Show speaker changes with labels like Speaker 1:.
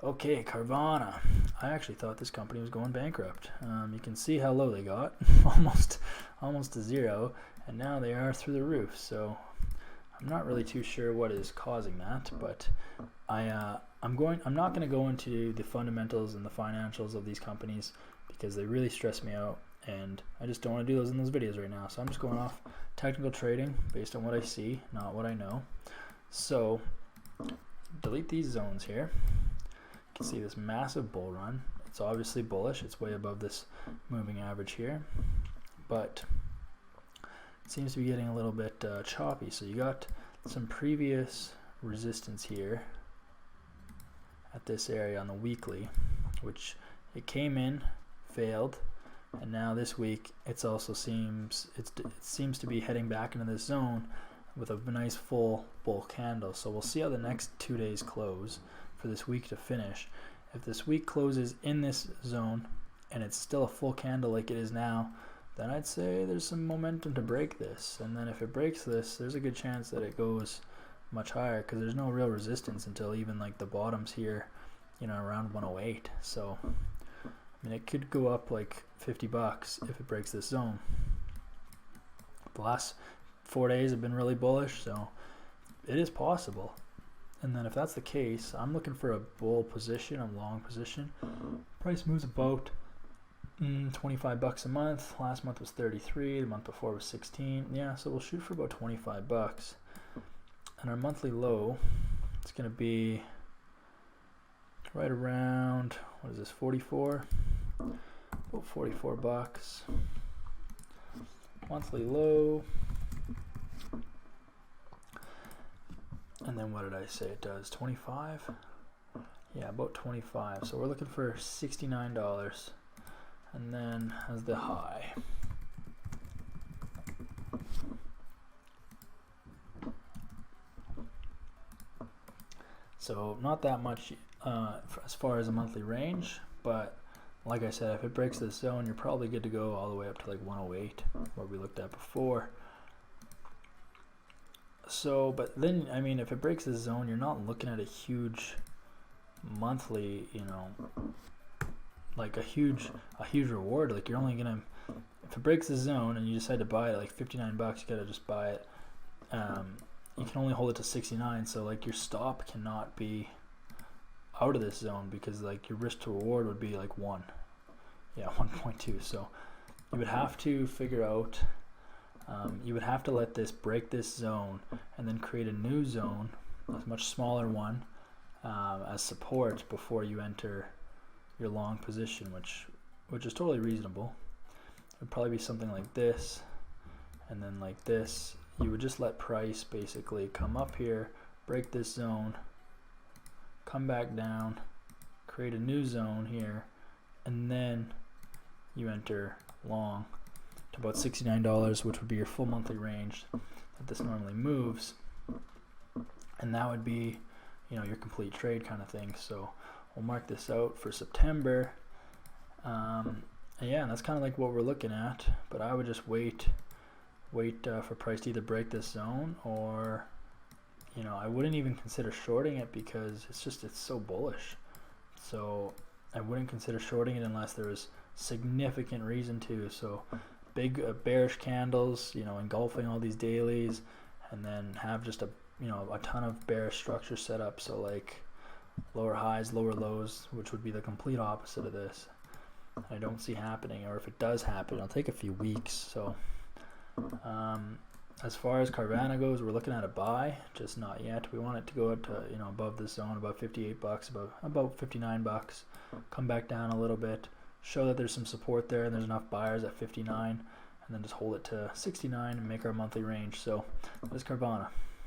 Speaker 1: Okay, Carvana. I actually thought this company was going bankrupt. You can see how low they got, almost to zero, and now they are through the roof. So I'm not really too sure what is causing that, but I'm not going to go into the fundamentals and the financials of these companies because they really stress me out, and I just don't want to do those in those videos right now. So I'm just going off technical trading based on what I see, not what I know. So delete these zones here. You can see this massive bull run. It's obviously bullish. It's way above this moving average here, but it seems to be getting a little bit choppy. So you got some previous resistance here at this area on the weekly, which it came in, failed, and now this week it seems to be heading back into this zone with a nice full bull candle. So we'll see how the next 2 days close for this week to finish. If this week closes in this zone and it's still a full candle like it is now, then I'd say there's some momentum to break this. And then if it breaks this, there's a good chance that it goes much higher because there's no real resistance until even like the bottoms here, around 108. So I mean, it could go up like $50 if it breaks this zone. The last 4 days have been really bullish, so it is possible. And then if that's the case, I'm looking for a bull position, a long position. Price moves about $25 a month. Last month was 33, the month before was 16. Yeah, so we'll shoot for about $25. And our monthly low, it's going to be right around, what is this, 44? About $44. Monthly low. And then what did I say it does? 25? Yeah, about 25. So we're looking for $69. And then as the high. So not that much as far as a monthly range, but like I said, if it breaks this zone, you're probably good to go all the way up to like 108, what we looked at before. So, but then, I mean, if it breaks this zone, you're not looking at a huge monthly, like a huge reward. Like you're only gonna, if it breaks the zone and you decide to buy it like $59, you gotta just buy it. You can only hold it to 69, so like your stop cannot be out of this zone because like your risk to reward would be like 1.2. So you would have to figure out. You would have to let this break this zone and then create a new zone, a much smaller one, as support before you enter your long position, which is totally reasonable. It would probably be something like this, and then like this. You would just let price basically come up here, break this zone, come back down, create a new zone here, and then you enter long to about $69, which would be your full monthly range that this normally moves, and that would be your complete trade kind of thing. So we'll mark this out for September. Yeah, and that's kind of like what we're looking at, but I would just wait for price to either break this zone, or I wouldn't even consider shorting it because it's so bullish. So I wouldn't consider shorting it unless there was significant reason to. So big bearish candles, engulfing all these dailies, and then have just a ton of bearish structure set up. So like lower highs, lower lows, which would be the complete opposite of this. I don't see happening, or if it does happen, it'll take a few weeks. So as far as Carvana goes, we're looking at a buy, just not yet. We want it to go up to above this zone, about $58, about $59. Come back down a little bit. Show that there's some support there and there's enough buyers at 59, and then just hold it to 69 and make our monthly range. So that's Carvana.